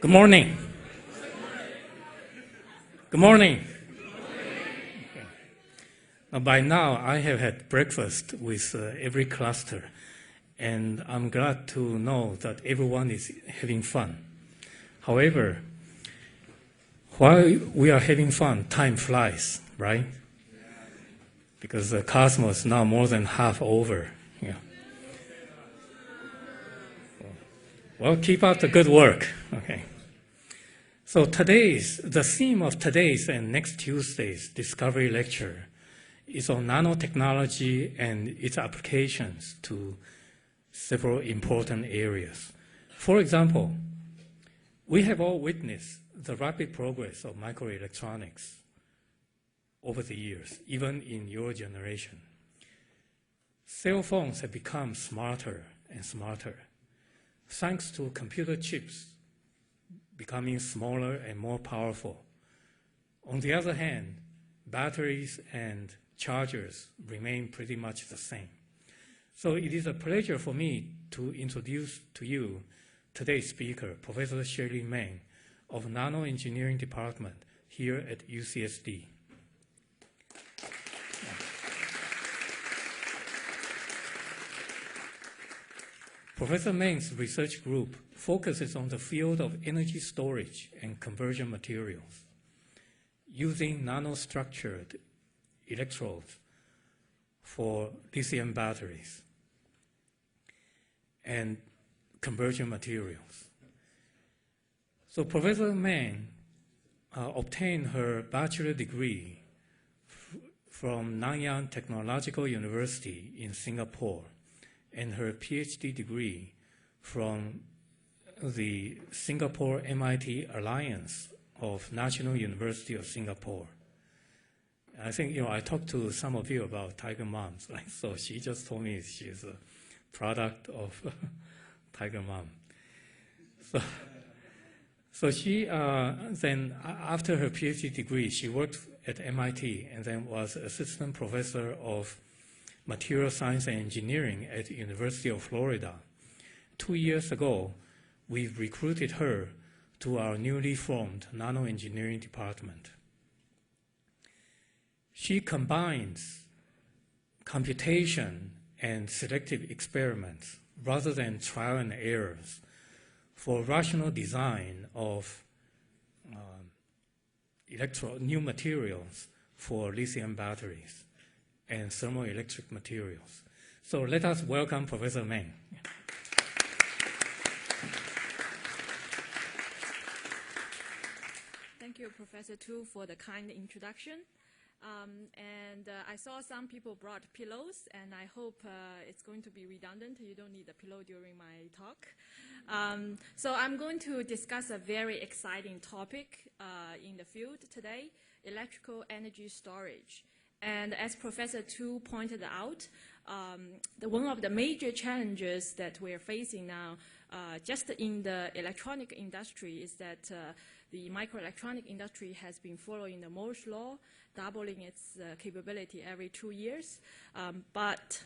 Good morning. Good morning. Okay. Now, by now, I have had breakfast with every cluster, and I'm glad to know that everyone is having fun. However, while we are having fun, time flies, right? Because the cosmos is now more than half over. Yeah. Well, keep up the good work. Okay. So the theme of today's and next Tuesday's Discovery Lecture is on nanotechnology and its applications to several important areas. For example, we have all witnessed the rapid progress of microelectronics over the years, even in your generation. Cell phones have become smarter and smarter, thanks to computer chips becoming smaller and more powerful. On the other hand, batteries and chargers remain pretty much the same. So it is a pleasure for me to introduce to you today's speaker, Professor Shirly Meng of Nano Engineering Department here at UCSD. Professor Meng's research group focuses on the field of energy storage and conversion materials using nanostructured electrodes for lithium batteries and conversion materials. So Professor Meng obtained her bachelor degree from Nanyang Technological University in Singapore and her PhD degree from the Singapore MIT Alliance of National University of Singapore. I think, I talked to some of you about Tiger Moms, right? So she just told me she's a product of Tiger Mom. So she then, after her PhD degree, she worked at MIT and then was assistant professor of material science and engineering at the University of Florida. 2 years ago, we recruited her to our newly formed Nano Engineering Department. She combines computation and selective experiments rather than trial and errors for rational design of new materials for lithium batteries and thermoelectric materials. So let us welcome Professor Meng. Thank you, Professor Tu, for the kind introduction. I saw some people brought pillows, and I hope it's going to be redundant. You don't need a pillow during my talk. So I'm going to discuss a very exciting topic in the field today, electrical energy storage. And as Professor Tu pointed out, one of the major challenges that we're facing now, just in the electronic industry, is that the microelectronic industry has been following the Moore's law, doubling its capability every 2 years. But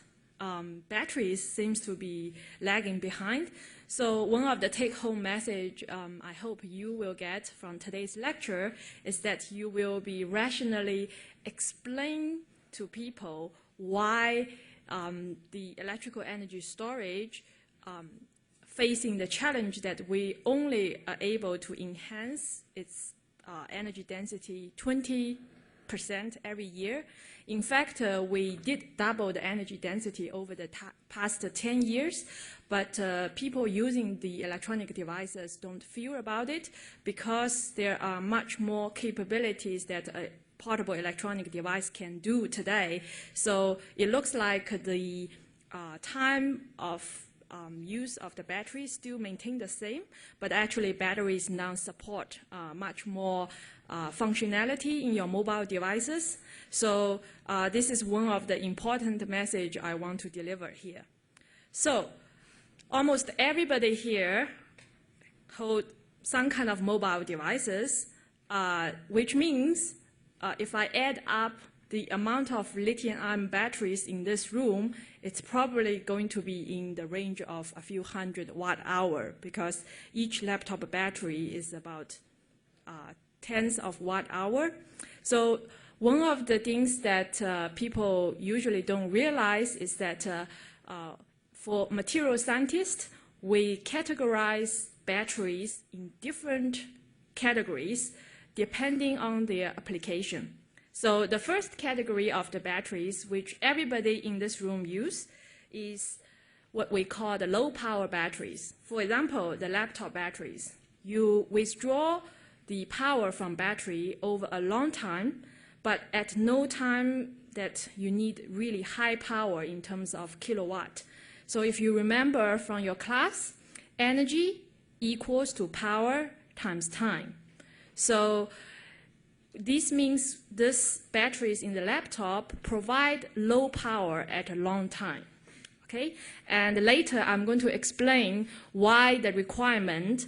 batteries seems to be lagging behind. So one of the take-home message I hope you will get from today's lecture is that you will be rationally explain to people why the electrical energy storage facing the challenge that we only are able to enhance its energy density 20% every year. In fact, we did double the energy density over the past 10 years, but people using the electronic devices don't feel about it because there are much more capabilities that a portable electronic device can do today. So it looks like the time of use of the batteries still maintain the same, but actually batteries now support much more functionality in your mobile devices. So this is one of the important message I want to deliver here. So almost everybody here hold some kind of mobile devices, which means if I add up the amount of lithium-ion batteries in this room, it's probably going to be in the range of a few hundred watt-hour, because each laptop battery is about tens of watt-hour. So one of the things that people usually don't realize is that for material scientists, we categorize batteries in different categories depending on their application. So the first category of the batteries, which everybody in this room use, is what we call the low power batteries. For example, the laptop batteries. You withdraw the power from battery over a long time, but at no time that you need really high power in terms of kilowatt. So if you remember from your class, energy equals to power times time. So this means these batteries in the laptop provide low power at a long time. Okay? And later I'm going to explain why the requirement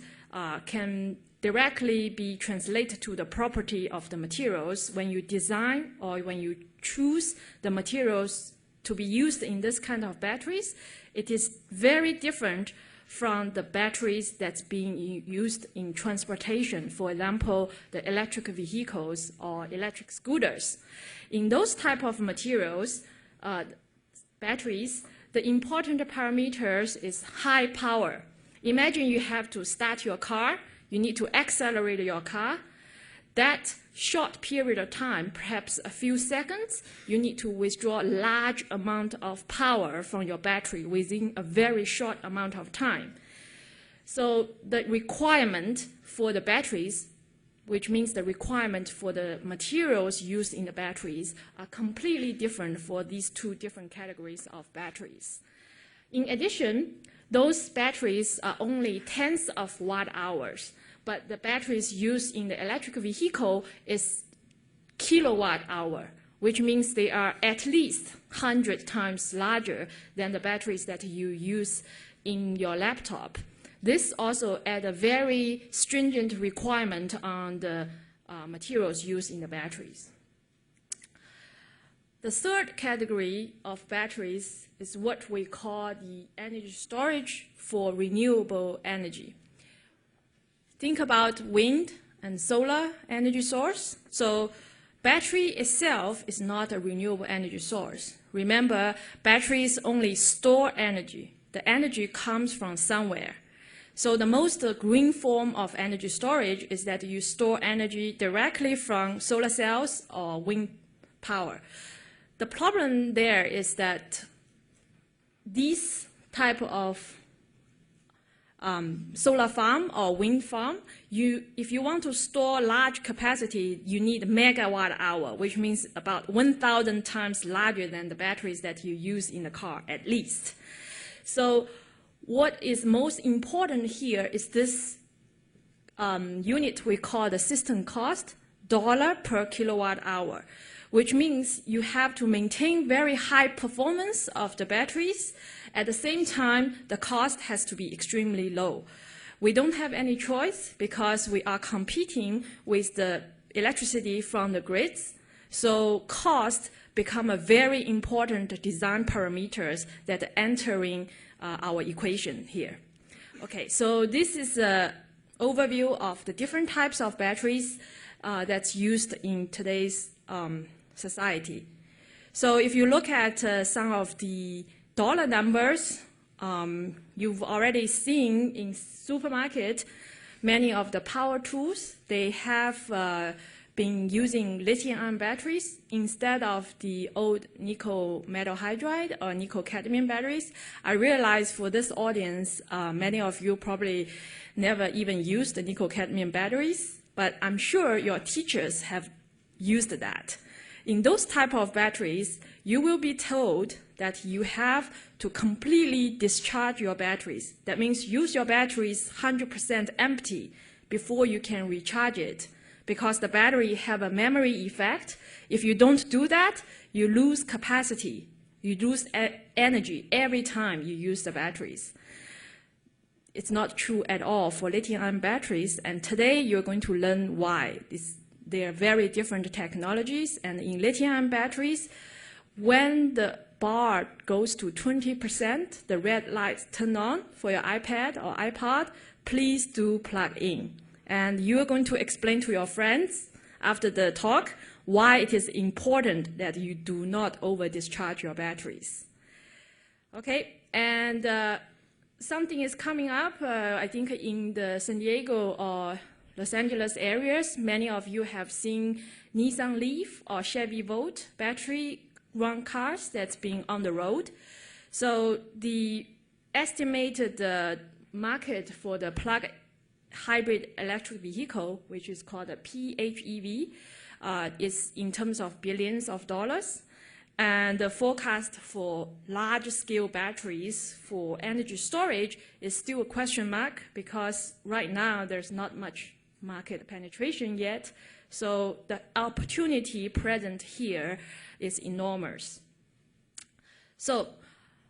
can directly be translated to the property of the materials when you design or when you choose the materials to be used in this kind of batteries. It is very different from the batteries that's being used in transportation, for example, the electric vehicles or electric scooters. In those type of materials, batteries, the important parameters is high power. Imagine you have to start your car, you need to accelerate your car. That short period of time, perhaps a few seconds, you need to withdraw a large amount of power from your battery within a very short amount of time. So the requirement for the batteries, which means the requirement for the materials used in the batteries, are completely different for these two different categories of batteries. In addition, those batteries are only tens of watt-hours, but the batteries used in the electric vehicle is kilowatt-hour, which means they are at least 100 times larger than the batteries that you use in your laptop. This also adds a very stringent requirement on the materials used in the batteries. The third category of batteries is what we call the energy storage for renewable energy. Think about wind and solar energy source. So battery itself is not a renewable energy source. Remember, batteries only store energy. The energy comes from somewhere. So the most green form of energy storage is that you store energy directly from solar cells or wind power. The problem there is that these type of solar farm or wind farm, if you want to store large capacity, you need megawatt hour, which means about 1,000 times larger than the batteries that you use in the car, at least. So what is most important here is this unit we call the system cost, dollar per kilowatt hour, which means you have to maintain very high performance of the batteries. At the same time, the cost has to be extremely low. We don't have any choice because we are competing with the electricity from the grids. So cost become a very important design parameters that entering our equation here. Okay, so this is an overview of the different types of batteries that's used in today's society. So if you look at some of the dollar numbers, you've already seen in supermarket, many of the power tools, they have been using lithium-ion batteries instead of the old nickel metal hydride or nickel cadmium batteries. I realize for this audience, many of you probably never even used the nickel cadmium batteries, but I'm sure your teachers have used that. In those type of batteries, you will be told that you have to completely discharge your batteries. That means use your batteries 100% empty before you can recharge it, because the battery have a memory effect. If you don't do that, you lose capacity. You lose energy every time you use the batteries. It's not true at all for lithium-ion batteries, and today you're going to learn why they are very different technologies. And in lithium-ion batteries, when the bar goes to 20%, the red lights turn on for your iPad or iPod, please do plug in. And you are going to explain to your friends after the talk why it is important that you do not over-discharge your batteries. Okay, and something is coming up, I think in the San Diego or Los Angeles areas. Many of you have seen Nissan Leaf or Chevy Volt battery run cars that's been on the road. So the estimated market for the plug hybrid electric vehicle, which is called a PHEV, is in terms of billions of dollars. And the forecast for large-scale batteries for energy storage is still a question mark, because right now there's not much market penetration yet. So the opportunity present here is enormous. So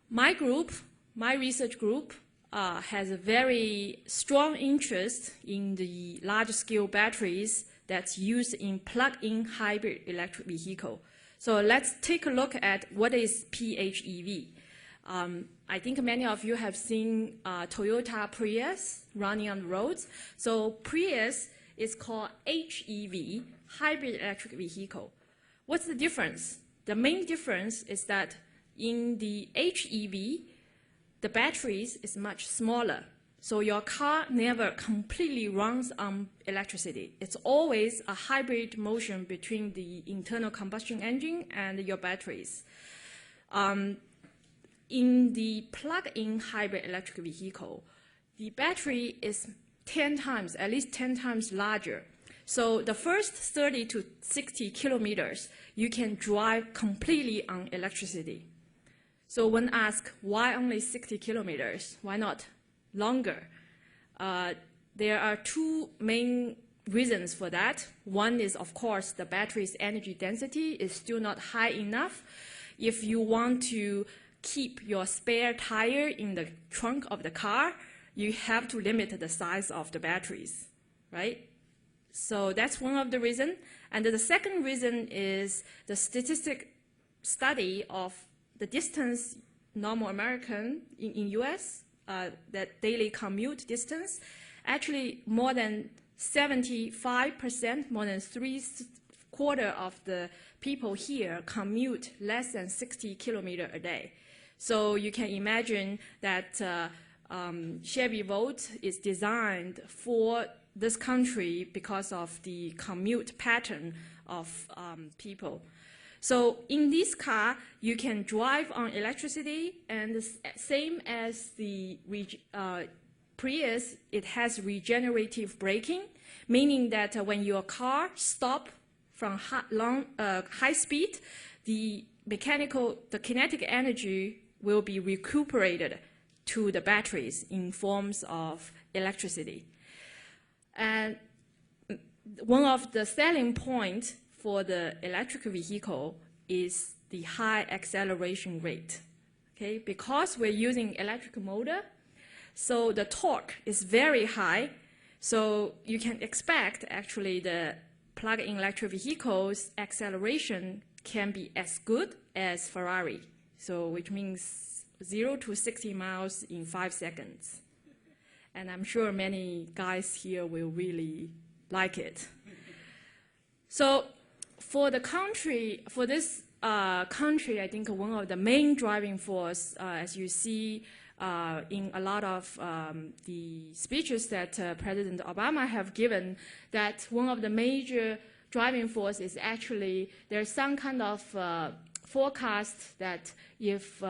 my group, my research group, has a very strong interest in the large-scale batteries that's used in plug-in hybrid electric vehicle. So let's take a look at what is PHEV. I think many of you have seen Toyota Prius running on the roads. So Prius is called HEV, hybrid electric vehicle. What's the difference? The main difference is that in the HEV, the batteries is much smaller. So your car never completely runs on electricity. It's always a hybrid motion between the internal combustion engine and your batteries. In the plug-in hybrid electric vehicle, the battery is 10 times, at least 10 times larger. So the first 30 to 60 kilometers, you can drive completely on electricity. So when asked, why only 60 kilometers? Why not longer? There are two main reasons for that. One is, of course, the battery's energy density is still not high enough. If you want to keep your spare tire in the trunk of the car, you have to limit the size of the batteries, right? So that's one of the reasons. And the second reason is the statistic study of the distance normal American in US, that daily commute distance. Actually, more than 75%, more than 3/4 of the people here commute less than 60 kilometers a day. So you can imagine that Chevy Volt is designed for this country because of the commute pattern of people. So in this car, you can drive on electricity, and the same as the Prius, it has regenerative braking, meaning that when your car stops from high speed, the kinetic energy will be recuperated to the batteries in forms of electricity. And one of the selling points for the electric vehicle is the high acceleration rate. Okay? Because we're using electric motor, so the torque is very high. So you can expect actually the plug-in electric vehicle's acceleration can be as good as Ferrari. So which means 0 to 60 miles in 5 seconds. And I'm sure many guys here will really like it. So for the country, for this country, I think one of the main driving force, as you see in a lot of the speeches that President Obama have given, that one of the major driving force is actually there's some kind of forecast that if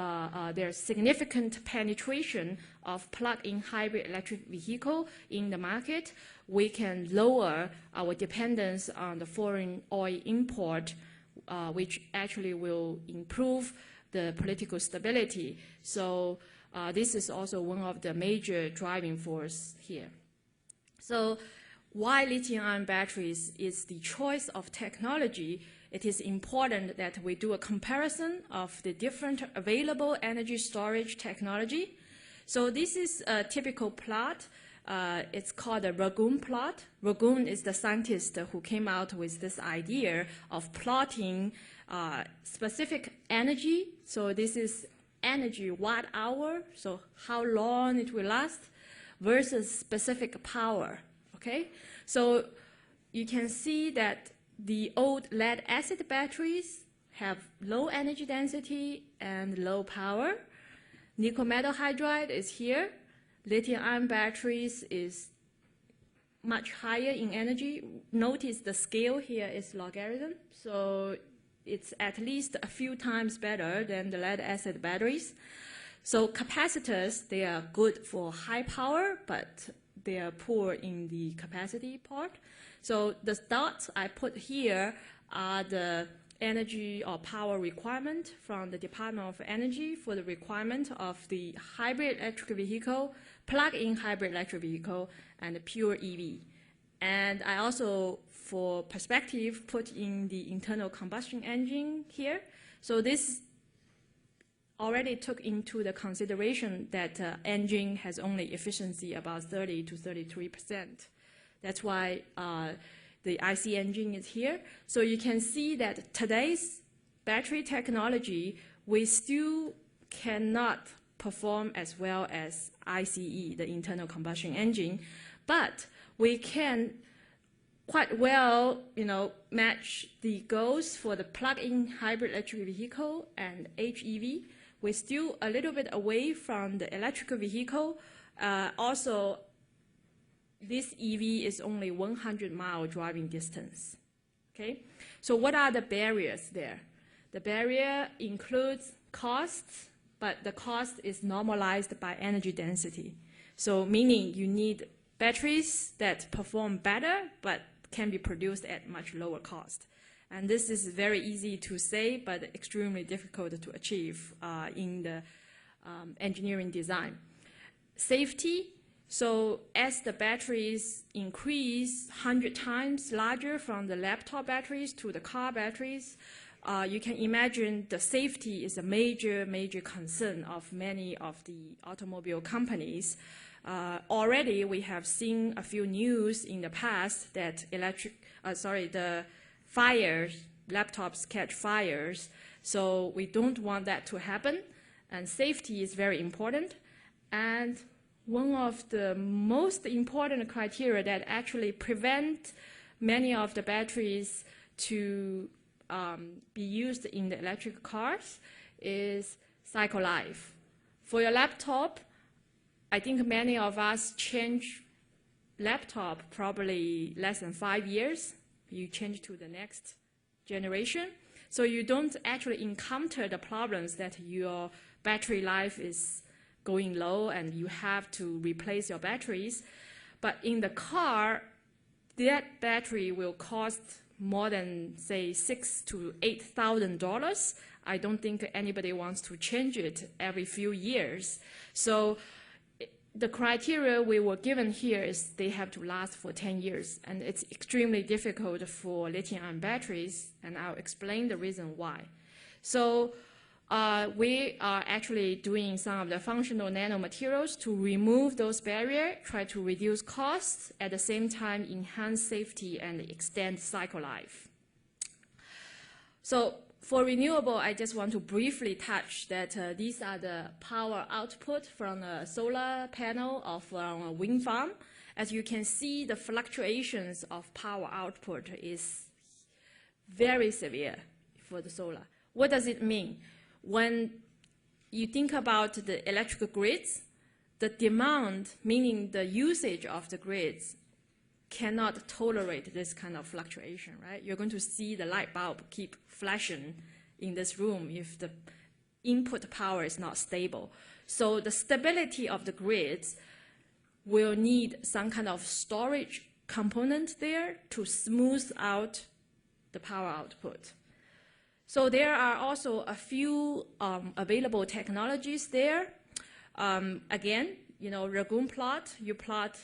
there's significant penetration of plug-in hybrid electric vehicle in the market, we can lower our dependence on the foreign oil import, which actually will improve the political stability. So this is also one of the major driving force here. So why lithium-ion batteries is the choice of technology? It is important that we do a comparison of the different available energy storage technology. So this is a typical plot It's called a Ragun plot. Ragun is the scientist who came out with this idea of plotting specific energy. So this is energy watt hour, so how long it will last, versus specific power, okay? So you can see that the old lead acid batteries have low energy density and low power. Nickel metal hydride is here. Lithium-ion batteries is much higher in energy. Notice the scale here is logarithm, so it's at least a few times better than the lead-acid batteries. So capacitors, they are good for high power, but they are poor in the capacity part. So the dots I put here are the energy or power requirement from the Department of Energy for the requirement of the hybrid electric vehicle, plug-in hybrid electric vehicle, and pure EV. And I also, for perspective, put in the internal combustion engine here. So this already took into the consideration that engine has only efficiency about 30 to 33%. That's why the IC engine is here. So you can see that today's battery technology, we still cannot perform as well as ICE, the internal combustion engine, but we can quite well, match the goals for the plug-in hybrid electric vehicle and HEV. We're still a little bit away from the electric vehicle. Also, this EV is only 100-mile driving distance. Okay, so what are the barriers there? The barrier includes costs, but the cost is normalized by energy density. So meaning you need batteries that perform better, but can be produced at much lower cost. And this is very easy to say, but extremely difficult to achieve in the engineering design. Safety, so as the batteries increase 100 times larger from the laptop batteries to the car batteries, you can imagine the safety is a major, major concern of many of the automobile companies. Already we have seen a few news in the past that the fires, laptops catch fires, so we don't want that to happen, and safety is very important. And one of the most important criteria that actually prevent many of the batteries to be used in the electric cars is cycle life. For your laptop, I think many of us change laptop probably less than 5 years. You change to the next generation. So you don't actually encounter the problems that your battery life is going low and you have to replace your batteries. But in the car, that battery will cost more than, say, $6,000 to $8,000. I don't think anybody wants to change it every few years. So the criteria we were given here is they have to last for 10 years, and it's extremely difficult for lithium-ion batteries, and I'll explain the reason why. So we are actually doing some of the functional nanomaterials to remove those barriers, try to reduce costs, at the same time enhance safety and extend cycle life. So for renewable, I just want to briefly touch that these are the power output from a solar panel or from a wind farm. As you can see, the fluctuations of power output is very severe for the solar. What does it mean? When you think about the electrical grids, the demand, meaning the usage of the grids, cannot tolerate this kind of fluctuation, right? You're going to see the light bulb keep flashing in this room if the input power is not stable. So the stability of the grids will need some kind of storage component there to smooth out the power output. So there are also a few available technologies there. Again, Ragun plot, you plot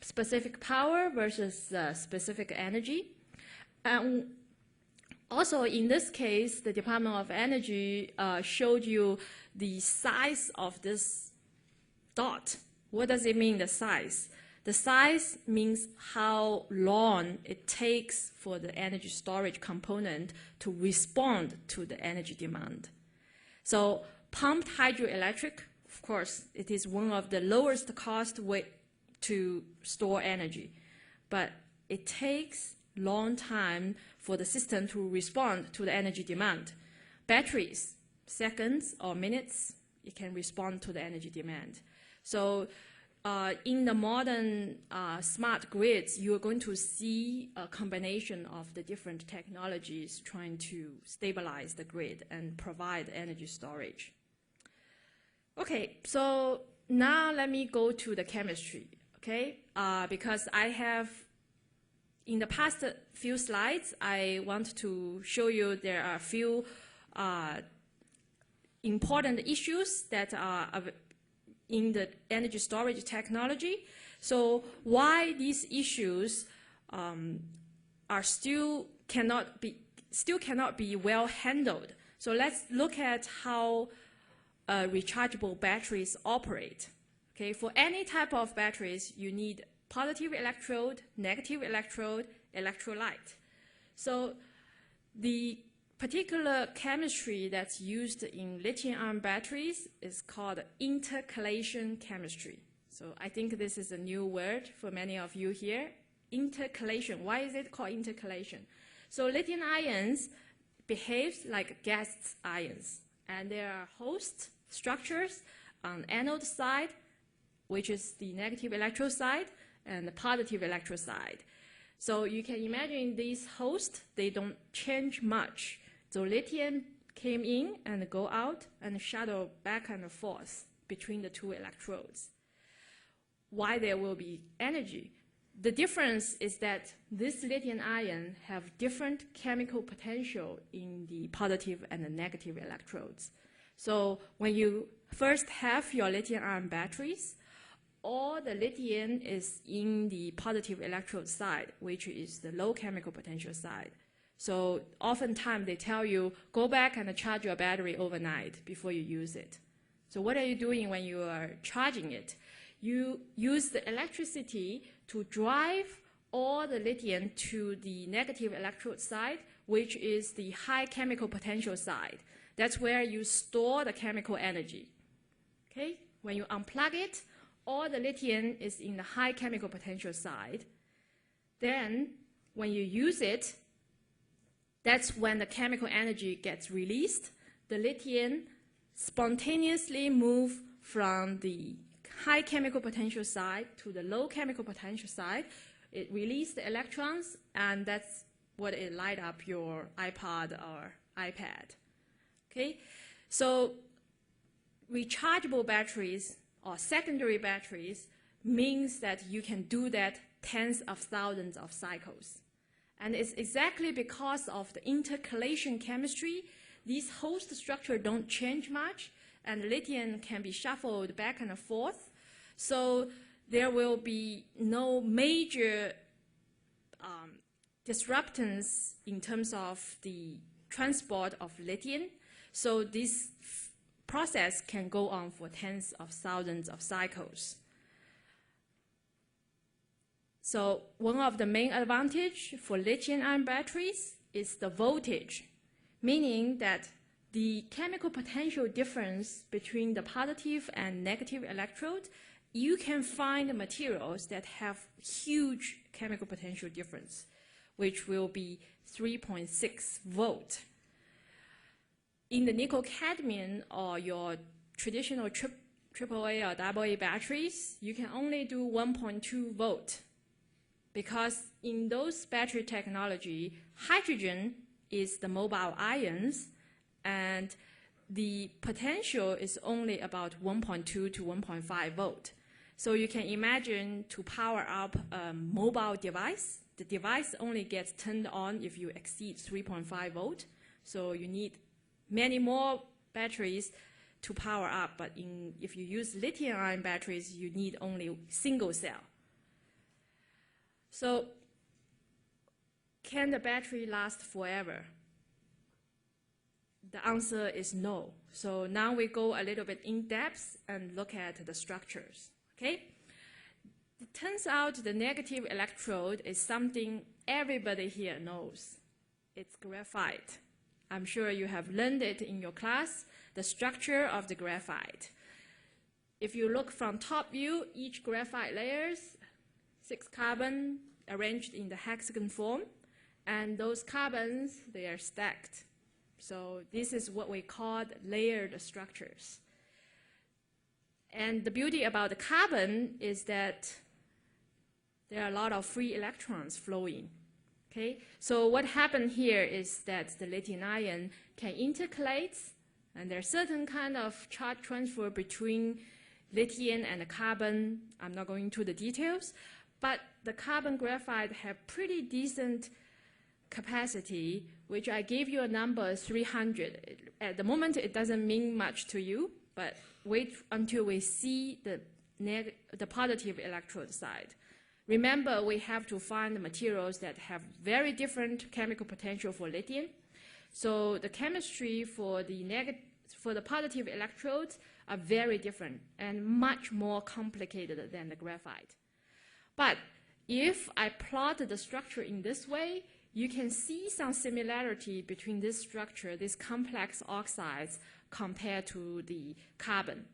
specific power versus specific energy. Also, in this case, the Department of Energy showed you the size of this dot. What does it mean, the size? The size means how long it takes for the energy storage component to respond to the energy demand. So pumped hydroelectric, of course, it is one of the lowest cost way to store energy, but it takes long time for the system to respond to the energy demand. Batteries, seconds or minutes, it can respond to the energy demand. So in the modern smart grids, you're going to see a combination of the different technologies trying to stabilize the grid and provide energy storage. Okay, so now let me go to the chemistry, okay? Because I have, in the past few slides, I want to show you there are a few important issues that are in the energy storage technology. So why these issues are still cannot be well handled. So let's look at how rechargeable batteries operate. Okay, for any type of batteries, you need positive electrode, negative electrode, electrolyte. So the particular chemistry that's used in lithium-ion batteries is called intercalation chemistry. So I think this is a new word for many of you here. Intercalation. Why is it called intercalation? So lithium ions behave like gas ions, and there are host structures on anode side, which is the negative electrode side, and the positive electrode side. So you can imagine these hosts, they don't change much. So lithium came in and go out and shuttle back and forth between the two electrodes. Why there will be energy? The difference is that this lithium ion have different chemical potential in the positive and the negative electrodes. So when you first have your lithium-ion batteries, all the lithium is in the positive electrode side, which is the low chemical potential side. So oftentimes they tell you, go back and charge your battery overnight before you use it. So what are you doing when you are charging it? You use the electricity to drive all the lithium to the negative electrode side, which is the high chemical potential side. That's where you store the chemical energy. Okay? When you unplug it, all the lithium is in the high chemical potential side. Then, when you use it, that's when the chemical energy gets released. The lithium spontaneously moves from the high chemical potential side to the low chemical potential side. It releases the electrons, and that's what it light up your iPod or iPad. Okay, so rechargeable batteries or secondary batteries means that you can do that tens of thousands of cycles. And it's exactly because of the intercalation chemistry, these host structures don't change much, and lithium can be shuffled back and forth. So there will be no major disruptions in terms of the transport of lithium. So this process can go on for tens of thousands of cycles. So one of the main advantages for lithium-ion batteries is the voltage, meaning that the chemical potential difference between the positive and negative electrodes, you can find materials that have huge chemical potential difference, which will be 3.6 volt. In the nickel cadmium or your traditional AAA or AA batteries, you can only do 1.2 volt because in those battery technology, hydrogen is the mobile ions and the potential is only about 1.2 to 1.5 volt. So you can imagine to power up a mobile device, the device only gets turned on if you exceed 3.5 volt. So you need many more batteries to power up, but if you use lithium-ion batteries, you need only single cell. So can the battery last forever? The answer is no. So now we go a little bit in depth and look at the structures. Okay? It turns out the negative electrode is something everybody here knows. It's graphite. I'm sure you have learned it in your class, the structure of the graphite. If you look from top view, each graphite layers, 6 carbon arranged in the hexagon form, and those carbons, they are stacked. So this is what we call layered structures. And the beauty about the carbon is that there are a lot of free electrons flowing. Okay? So what happened here is that the lithium ion can intercalate, and there's certain kind of charge transfer between lithium and the carbon. I'm not going into the details, but the carbon graphite have pretty decent capacity, which I gave you a number, 300. At the moment, it doesn't mean much to you, but wait until we see the positive electrode side. Remember, we have to find the materials that have very different chemical potential for lithium. So the chemistry for the positive electrodes are very different and much more complicated than the graphite. But if I plot the structure in this way, you can see some similarity between this structure, these complex oxides, compared to the carbon.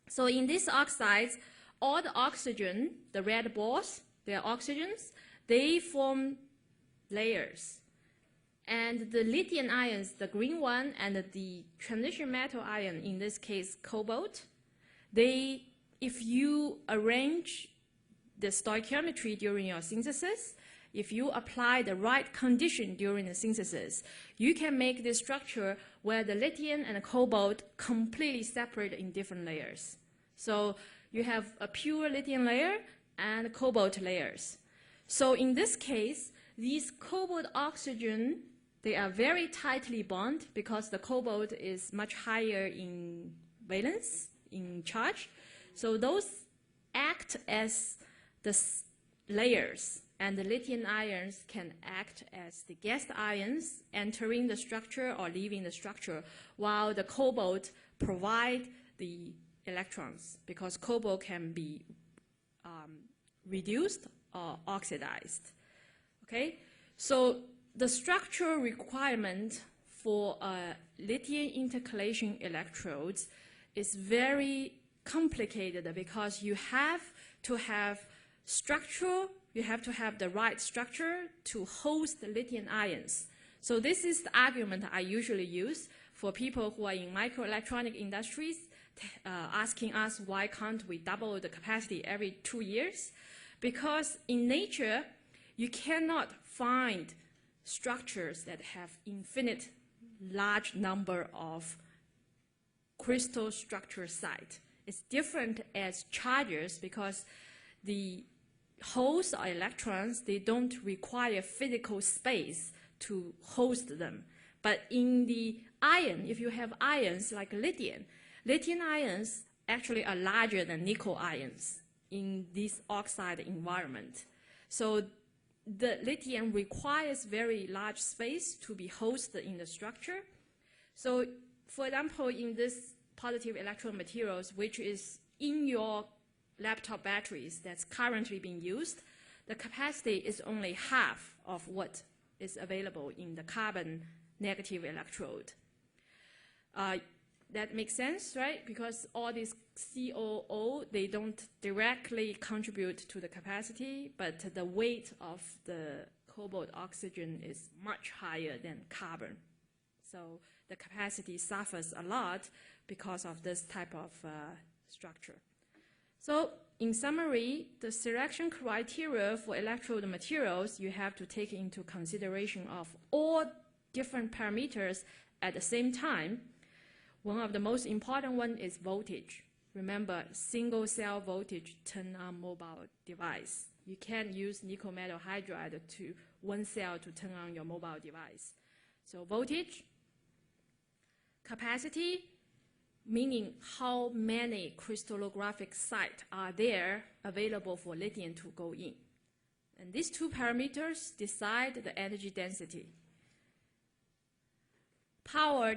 So in these oxides, all the oxygen, the red balls, they are oxygens, they form layers. And the lithium ions, the green one, and the transition metal ion, in this case cobalt, if you arrange the stoichiometry during your synthesis, if you apply the right condition during the synthesis, you can make this structure where the lithium and the cobalt completely separate in different layers. So you have a pure lithium layer and cobalt layers. So in this case, these cobalt oxygen, they are very tightly bonded because the cobalt is much higher in valence, in charge. So those act as the layers, and the lithium ions can act as the guest ions entering the structure or leaving the structure, while the cobalt provide the electrons, because cobalt can be reduced or oxidized. Okay, so the structural requirement for lithium intercalation electrodes is very complicated because you have to have you have to have the right structure to host the lithium ions. So this is the argument I usually use for people who are in microelectronic industries, asking us why can't we double the capacity every 2 years? Because in nature, you cannot find structures that have infinite large number of crystal structure site. It's different as charges because the holes or electrons, they don't require physical space to host them. But in the ion, if you have ions like lithium ions actually are larger than nickel ions in this oxide environment. So the lithium requires very large space to be hosted in the structure. So for example, in this positive electrode materials, which is in your laptop batteries that's currently being used, the capacity is only half of what is available in the carbon negative electrode. That makes sense, right? Because all these COO, they don't directly contribute to the capacity, but the weight of the cobalt oxygen is much higher than carbon. So the capacity suffers a lot because of this type of structure. So in summary, the selection criteria for electrode materials, you have to take into consideration of all different parameters at the same time. One of the most important one is voltage. Remember, single cell voltage turn on mobile device. You can't use nickel metal hydride to one cell to turn on your mobile device. So voltage, capacity, meaning how many crystallographic sites are there available for lithium to go in. And these two parameters decide the energy density. Power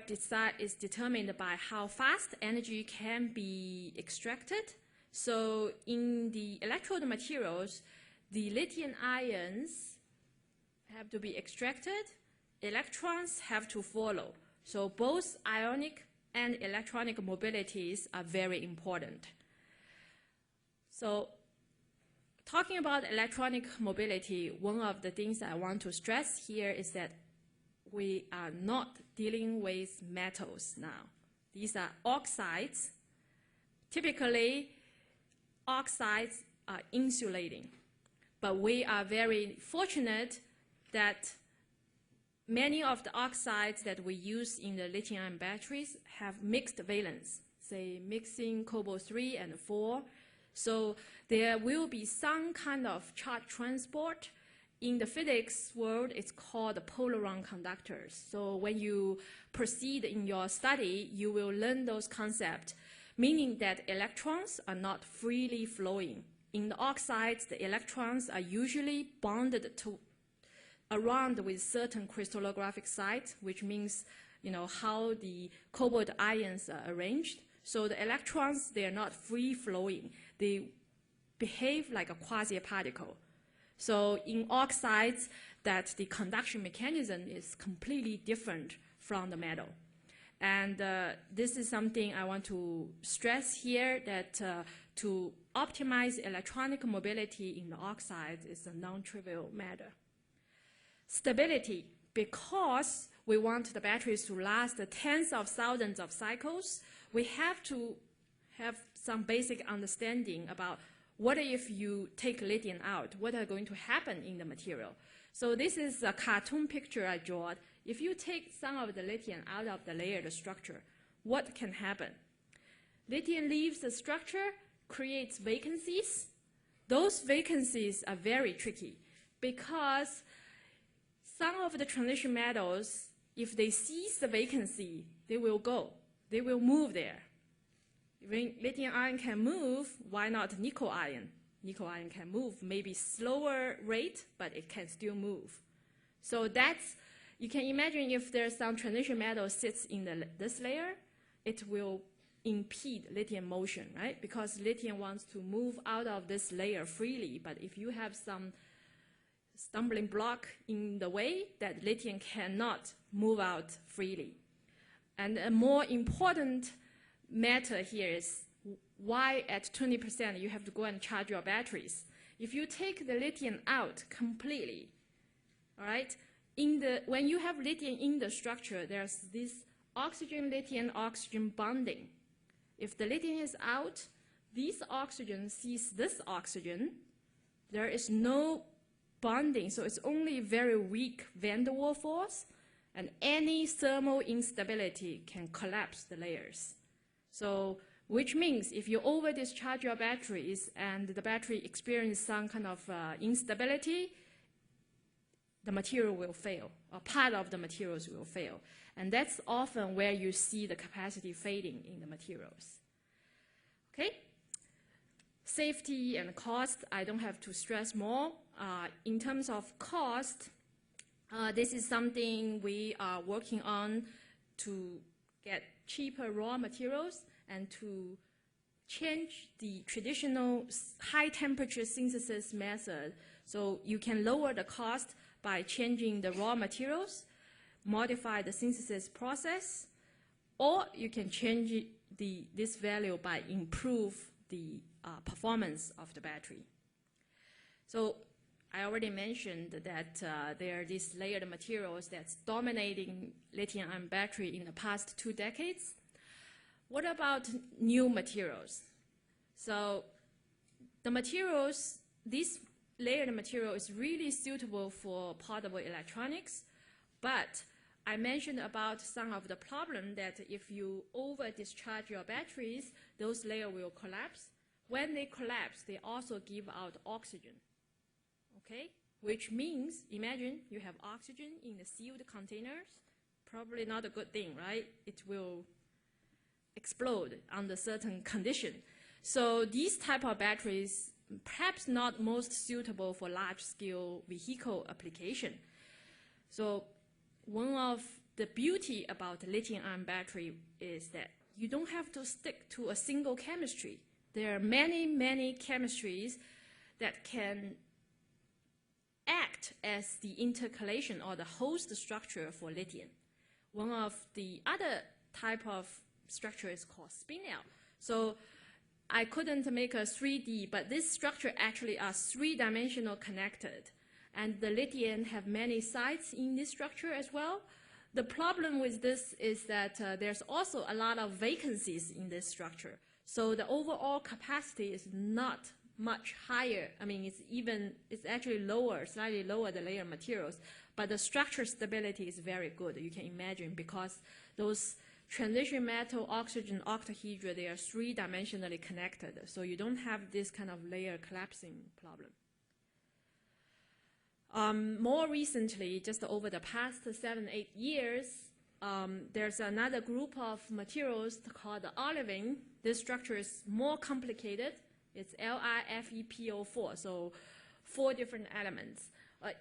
is determined by how fast energy can be extracted. So in the electrode materials, the lithium ions have to be extracted, electrons have to follow. So both ionic and electronic mobilities are very important. So talking about electronic mobility, one of the things I want to stress here is that we are not dealing with metals now. These are oxides. Typically, oxides are insulating, but we are very fortunate that many of the oxides that we use in the lithium-ion batteries have mixed valence, say mixing cobalt-3 and 4. So there will be some kind of charge transport. In the physics world, it's called polaron conductors. So when you proceed in your study, you will learn those concepts, meaning that electrons are not freely flowing. In the oxides, the electrons are usually bonded around with certain crystallographic sites, which means how the cobalt ions are arranged. So the electrons, they are not free flowing. They behave like a quasi-particle. So in oxides, that the conduction mechanism is completely different from the metal. And this is something I want to stress here, that to optimize electronic mobility in the oxides is a non-trivial matter. Stability, because we want the batteries to last tens of thousands of cycles, we have to have some basic understanding about what if you take lithium out, what are going to happen in the material. So this is a cartoon picture I drew. If you take some of the lithium out of the layered structure, what can happen? Lithium leaves the structure, creates vacancies. Those vacancies are very tricky because some of the transition metals, if they seize the vacancy, they will go. They will move there. When lithium ion can move, why not nickel ion? Nickel ion can move, maybe slower rate, but it can still move. So that's, you can imagine if there's some transition metal sits in this layer, it will impede lithium motion, right? Because lithium wants to move out of this layer freely, but if you have some stumbling block in the way, that lithium cannot move out freely. And a more important matter here is why at 20% you have to go and charge your batteries. If you take the lithium out completely, all right, when you have lithium in the structure, there's this oxygen-lithium-oxygen bonding. If the lithium is out, this oxygen sees this oxygen. There is no bonding, so it's only very weak van der Waals force, and any thermal instability can collapse the layers. So, which means if you over-discharge your batteries and the battery experiences some kind of instability, the material will fail, or part of the materials will fail. And that's often where you see the capacity fading in the materials. Okay? Safety and cost, I don't have to stress more. In terms of cost, this is something we are working on to get cheaper raw materials and to change the traditional high temperature synthesis method. So you can lower the cost by changing the raw materials, modify the synthesis process, or you can change this value by improve the performance of the battery. So I already mentioned that there are these layered materials that's dominating lithium-ion battery in the past 2 decades. What about new materials? So the materials, this layered material is really suitable for portable electronics, but I mentioned about some of the problem that if you over-discharge your batteries, those layers will collapse. When they collapse, they also give out oxygen, okay? Which means, imagine you have oxygen in the sealed containers, probably not a good thing, right? It will explode under certain condition. So these type of batteries, perhaps not most suitable for large-scale vehicle application. So one of the beauty about the lithium-ion battery is that you don't have to stick to a single chemistry. there are many, many chemistries that can act as the intercalation or the host structure for lithium. One of the other type of structure is called spin-out. So I couldn't make a 3D, but this structure actually are three-dimensional connected. And the lithium have many sites in this structure as well. The problem with this is that there's also a lot of vacancies in this structure. So the overall capacity is not much higher. I mean, it's actually lower, slightly lower than layer materials, but the structure stability is very good, you can imagine, because those transition metal, oxygen, octahedra, they are three-dimensionally connected, so you don't have this kind of layer collapsing problem. More recently, just over the past 7-8 years, there's another group of materials called the olivine. This structure is more complicated. It's LiFePO4, so 4 different elements.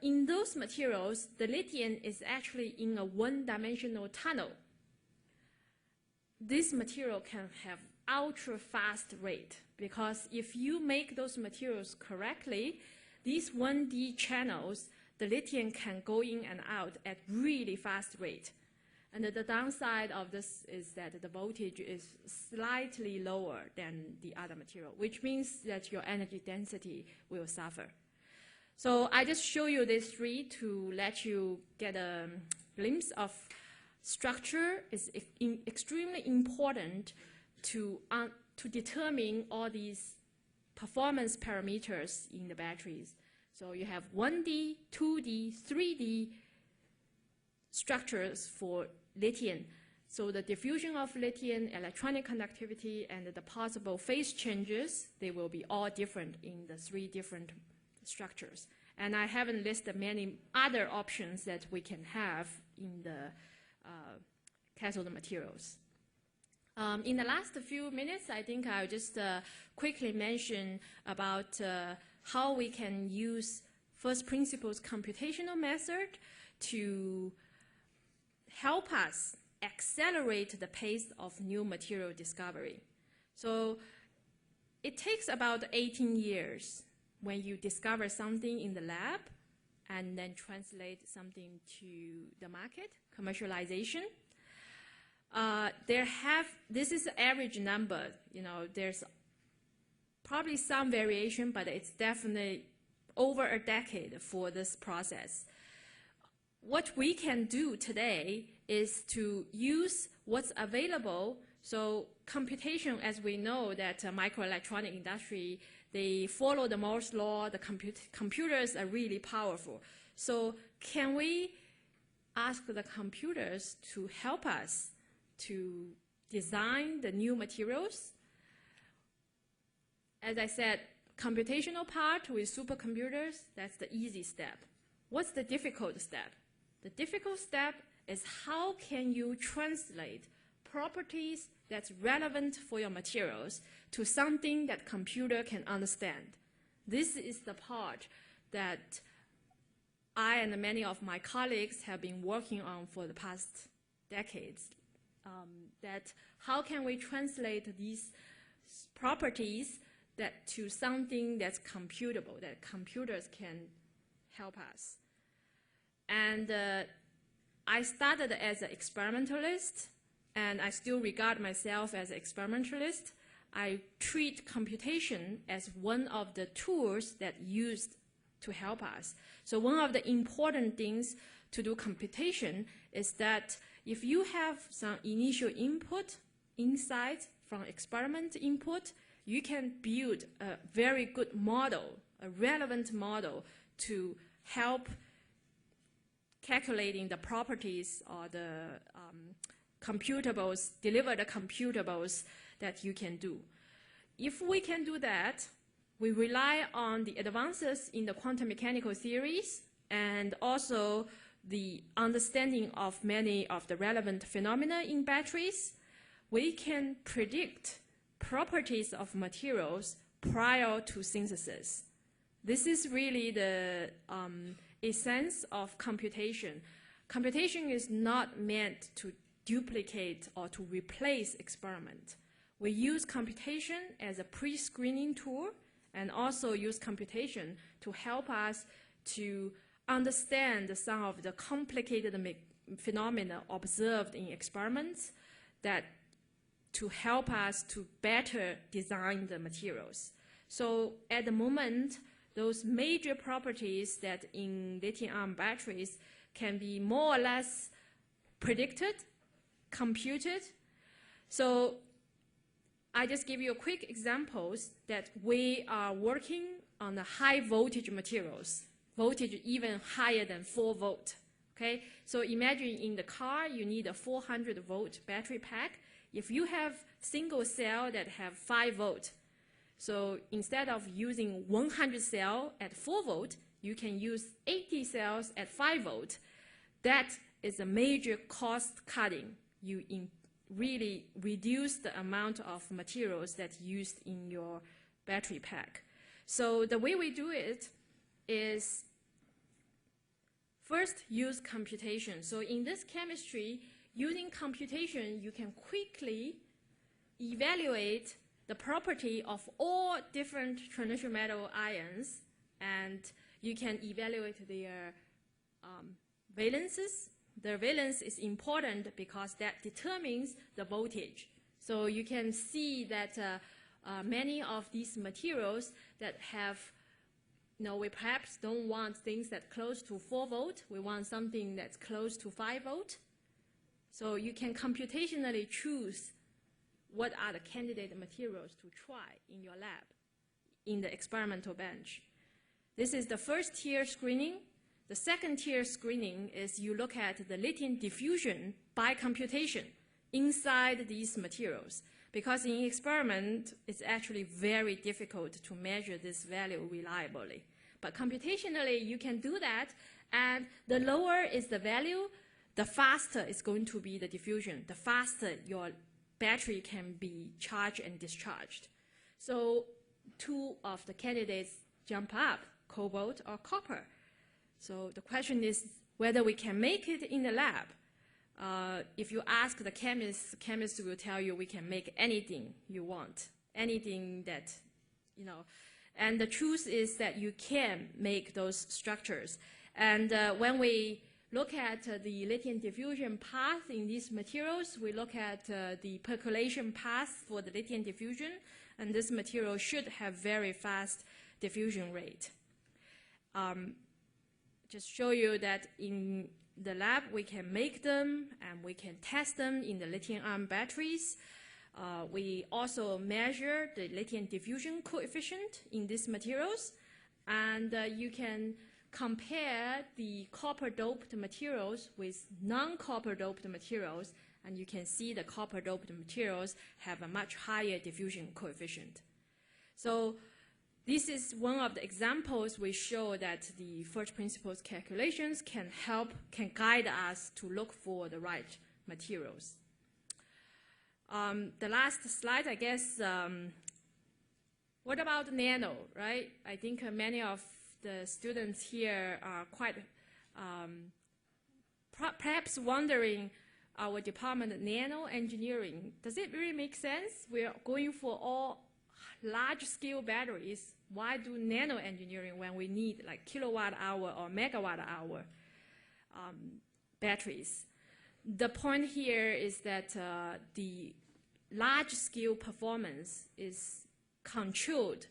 In those materials, the lithium is actually in a one-dimensional tunnel. This material can have ultra-fast rate, because if you make those materials correctly, these 1D channels, the lithium can go in and out at really fast rate. And the downside of this is that the voltage is slightly lower than the other material, which means that your energy density will suffer. So I just show you these 3 to let you get a glimpse of structure is extremely important to determine all these performance parameters in the batteries. So you have 1D, 2D, 3D structures for lithium. So the diffusion of lithium, electronic conductivity, and the possible phase changes, they will be all different in the 3 different structures. And I haven't listed many other options that we can have in the cathode materials. In the last few minutes, I think I'll just quickly mention about how we can use first principles computational method to help us accelerate the pace of new material discovery. So it takes about 18 years when you discover something in the lab and then translate something to the market, commercialization. This is the average number. There's probably some variation, but it's definitely over a decade for this process. What we can do today is to use what's available. So computation, as we know that microelectronic industry, they follow the Moore's law, the computers are really powerful. So can we ask the computers to help us to design the new materials? As I said, computational part with supercomputers, that's the easy step. What's the difficult step? The difficult step is how can you translate properties that's relevant for your materials to something that computer can understand. This is the part that I and many of my colleagues have been working on for the past decades. That how can we translate these properties to something that's computable, that computers can help us. And I started as an experimentalist, and I still regard myself as an experimentalist. I treat computation as one of the tools that used to help us. So one of the important things to do computation is that if you have some initial input, insight from experiment input, you can build a very good model, a relevant model to help calculating the properties or the computables, deliver the computables that you can do. If we can do that, we rely on the advances in the quantum mechanical theories and also the understanding of many of the relevant phenomena in batteries. We can predict properties of materials prior to synthesis. This is really the essence of computation. Computation is not meant to duplicate or to replace experiment. We use computation as a pre-screening tool and also use computation to help us to understand some of the complicated phenomena observed in experiments that to help us to better design the materials. So at the moment, those major properties that in lithium-ion batteries can be more or less predicted, computed. So I just give you a quick examples that we are working on the high voltage materials, voltage even higher than 4 volt. Okay, so imagine in the car you need a 400 volt battery pack. If you have single cell that have 5 volt, so instead of using 100 cell at 4 volt, you can use 80 cells at 5 volt. That is a major cost cutting. You really reduce the amount of materials that's used in your battery pack. So the way we do it is first use computation. So in this chemistry, using computation, you can quickly evaluate the property of all different transition metal ions, and you can evaluate their valences. The valence is important because that determines the voltage. So you can see that many of these materials that have, we perhaps don't want things that close to 4 volt. We want something that's close to 5 volt. So you can computationally choose what are the candidate materials to try in your lab, in the experimental bench. This is the first tier screening. The second tier screening is you look at the lithium diffusion by computation inside these materials. Because in experiment, it's actually very difficult to measure this value reliably. But computationally, you can do that, and the lower is the value, the faster is going to be the diffusion, the faster your battery can be charged and discharged. So 2 of the candidates jump up, cobalt or copper. So the question is whether we can make it in the lab. If you ask the chemists will tell you we can make anything you want, anything that, and the truth is that you can make those structures. And when we look at the lithium diffusion path in these materials, we look at the percolation path for the lithium diffusion, and this material should have very fast diffusion rate. Just show you that in the lab we can make them and we can test them in the lithium-ion batteries. We also measure the lithium diffusion coefficient in these materials, and you can compare the copper-doped materials with non-copper-doped materials, and you can see the copper-doped materials have a much higher diffusion coefficient. So this is one of the examples we show that the first principles calculations can guide us to look for the right materials. The last slide, I guess, what about nano, right? I think many of the students here are quite perhaps wondering our department, nano engineering, does it really make sense? We're going for all large-scale batteries. Why do nano engineering when we need like kilowatt-hour or megawatt-hour batteries? The point here is that the large-scale performance is controlled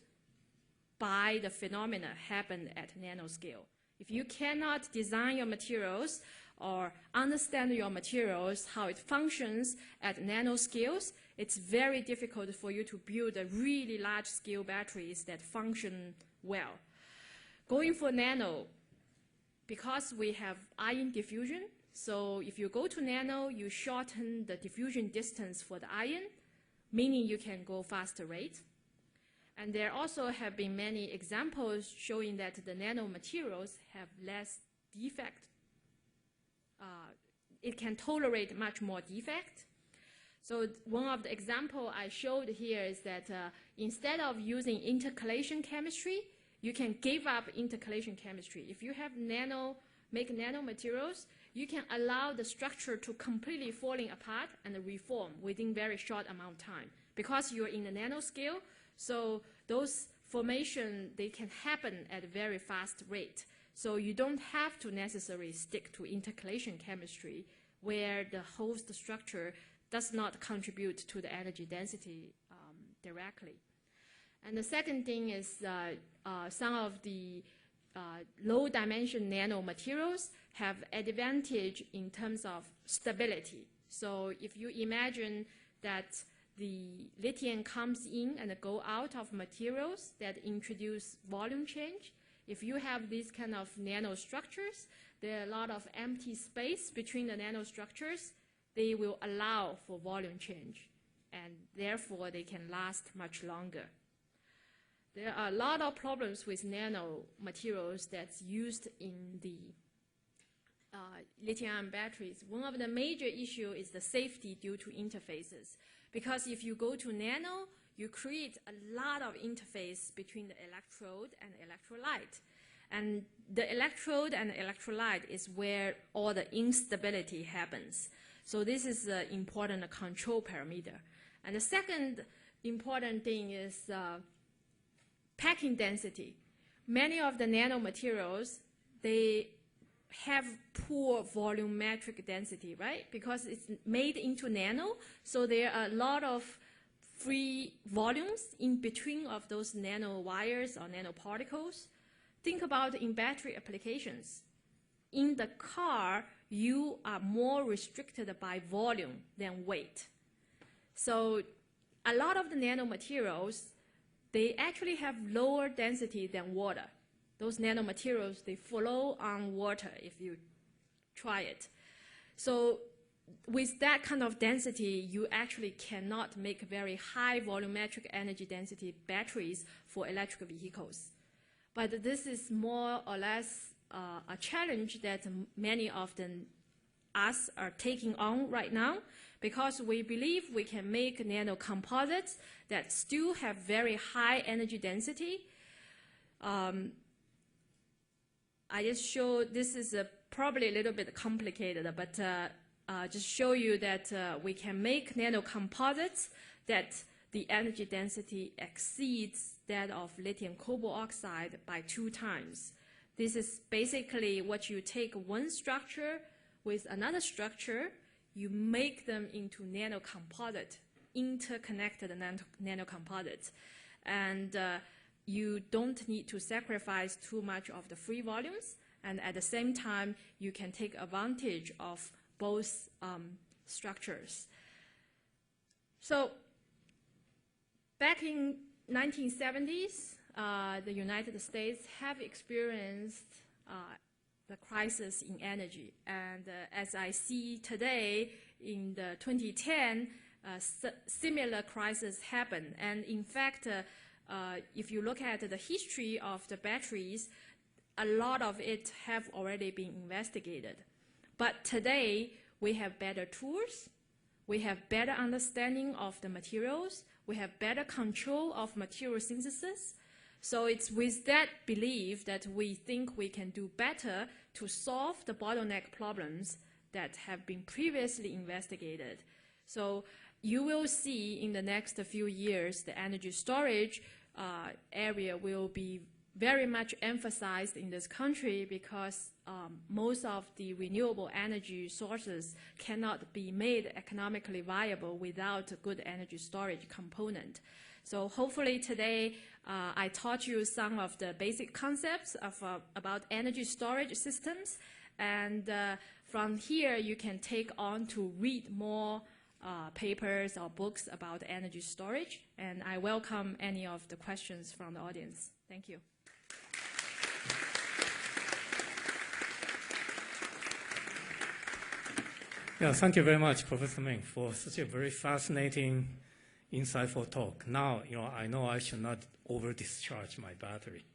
by the phenomena happen at nanoscale. If you cannot design your materials or understand your materials, how it functions at nanoscales, it's very difficult for you to build a really large-scale batteries that function well. Going for nano, because we have ion diffusion, so if you go to nano, you shorten the diffusion distance for the ion, meaning you can go faster rate. And there also have been many examples showing that the nano materials have less defect. It can tolerate much more defect. So one of the examples I showed here is that instead of using intercalation chemistry, you can give up intercalation chemistry. If you have make nano materials, you can allow the structure to completely falling apart and reform within very short amount of time, Because you're in the nanoscale, so those formation, they can happen at a very fast rate. So you don't have to necessarily stick to intercalation chemistry where the host structure does not contribute to the energy density directly. And the second thing is some of the low dimension nanomaterials have advantage in terms of stability. So if you imagine that the lithium comes in and go out of materials that introduce volume change, if you have these kind of nanostructures, there are a lot of empty space between the nanostructures. They will allow for volume change, and therefore they can last much longer. There are a lot of problems with nanomaterials that's used in the lithium-ion batteries. One of the major issues is the safety due to interfaces. Because if you go to nano, you create a lot of interface between the electrode and electrolyte. And the electrode and electrolyte is where all the instability happens. So this is an important control parameter. And the second important thing is packing density. Many of the nanomaterials, they have poor volumetric density, right? Because it's made into nano, so there are a lot of free volumes in between of those nanowires or nanoparticles. Think about in battery applications. In the car, you are more restricted by volume than weight. So a lot of the nanomaterials, they actually have lower density than water. Those nanomaterials, they flow on water if you try it. So with that kind of density, you actually cannot make very high volumetric energy density batteries for electric vehicles. But this is more or less a challenge that many of us are taking on right now, because we believe we can make nanocomposites that still have very high energy density. I just show, this is probably a little bit complicated, but just show you that we can make nanocomposites that the energy density exceeds that of lithium cobalt oxide by 2 times. This is basically what you take one structure with another structure, you make them into nanocomposite, interconnected nanocomposites. And you don't need to sacrifice too much of the free volumes, and at the same time, you can take advantage of both structures. So back in 1970s, the United States have experienced the crisis in energy. And as I see today, in the 2010, similar crisis happened. And in fact, if you look at the history of the batteries, a lot of it have already been investigated. But today, we have better tools, we have better understanding of the materials, we have better control of material synthesis. So it's with that belief that we think we can do better to solve the bottleneck problems that have been previously investigated. So you will see in the next few years, the energy storage area will be very much emphasized in this country, because most of the renewable energy sources cannot be made economically viable without a good energy storage component. So hopefully today I taught you some of the basic concepts of, about energy storage systems, and from here you can take on to read more papers or books about energy storage, and I welcome any of the questions from the audience. Thank you. Yeah, thank you very much, Professor Meng, for such a very fascinating, insightful talk. Now, I know I should not over-discharge my battery.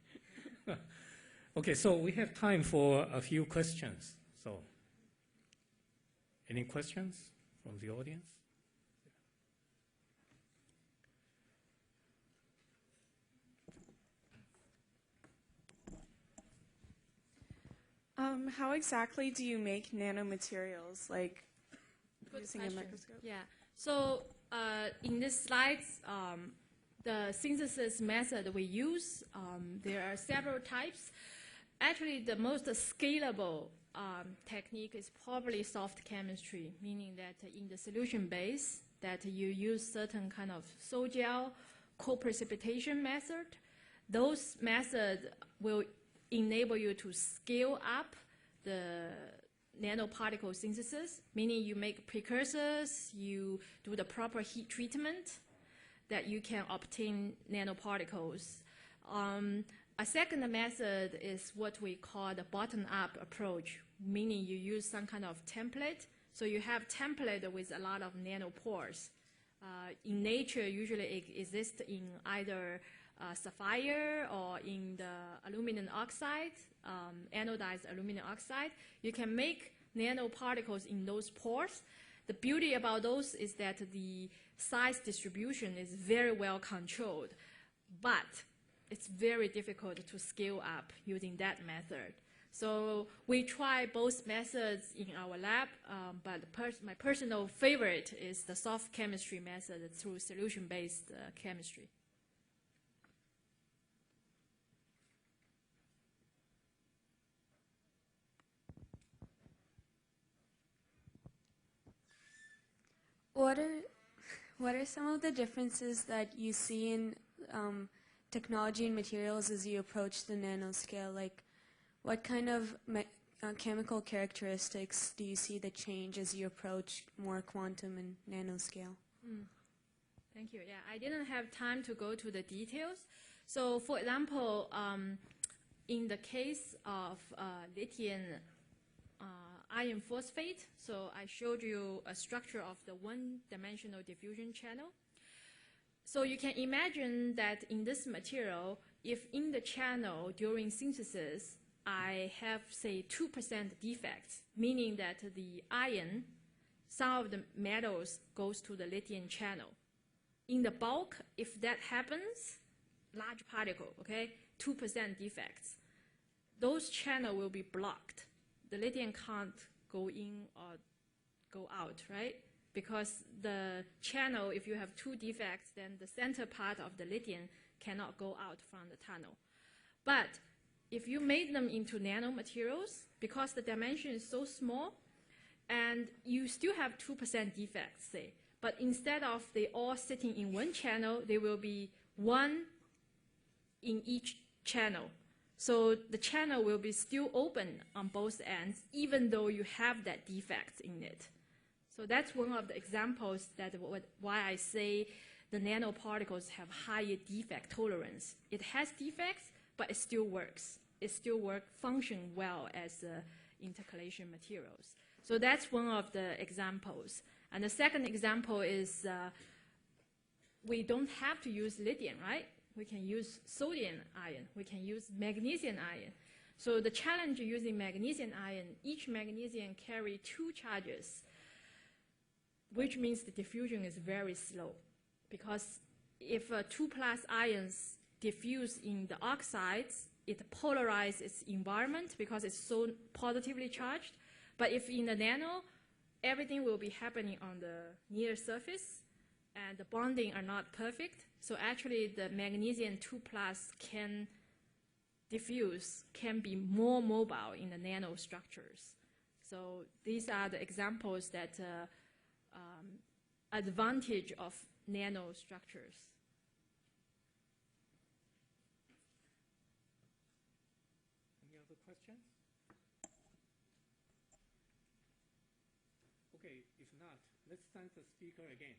Okay, so we have time for a few questions. So, any questions from the audience? How exactly do you make nanomaterials, like using a microscope? Yeah. So in this slides, the synthesis method we use, there are several types. Actually, the most scalable technique is probably soft chemistry, meaning that in the solution base, that you use certain kind of sol-gel co-precipitation method. Those methods will enable you to scale up the nanoparticle synthesis, meaning you make precursors, you do the proper heat treatment, that you can obtain nanoparticles. A second method is what we call the bottom-up approach, meaning you use some kind of template. So you have template with a lot of nanopores. In nature, usually it exists in either sapphire or in the aluminum oxide, anodized aluminum oxide. You can make nanoparticles in those pores. The beauty about those is that the size distribution is very well controlled, but it's very difficult to scale up using that method. So we try both methods in our lab, but my personal favorite is the soft chemistry method through solution-based chemistry. What are some of the differences that you see in technology and materials as you approach the nanoscale? Like, what kind of chemical characteristics do you see that change as you approach more quantum and nanoscale? Thank you. Yeah, I didn't have time to go to the details. So, for example, in the case of lithium iron phosphate, so I showed you a structure of the one-dimensional diffusion channel. So you can imagine that in this material, if in the channel during synthesis, I have, say, 2% defects, meaning that the iron, some of the metals goes to the lithium channel. In the bulk, if that happens, large particle, okay, 2% defects, those channels will be blocked. The lithium can't go in or go out, right? Because the channel, if you have two defects, then the center part of the lithium cannot go out from the tunnel. But if you made them into nanomaterials, because the dimension is so small, and you still have 2% defects, say, but instead of they all sitting in one channel, there will be one in each channel. So the channel will be still open on both ends, even though you have that defect in it. So that's one of the examples that why I say the nanoparticles have higher defect tolerance. It has defects, but it still works. It still function well as intercalation materials. So that's one of the examples. And the second example is we don't have to use lithium, right? We can use sodium ion. We can use magnesium ion. So the challenge using magnesium ion, each magnesium carry 2 charges, which means the diffusion is very slow. Because if 2+ ions diffuse in the oxides, it polarizes its environment because it's so positively charged. But if in the nano, everything will be happening on the near surface, and the bonding are not perfect. So actually, the magnesium 2+ can diffuse, can be more mobile in the nanostructures. So these are the examples that advantage of nanostructures. Any other questions? Okay, if not, let's thank the speaker again.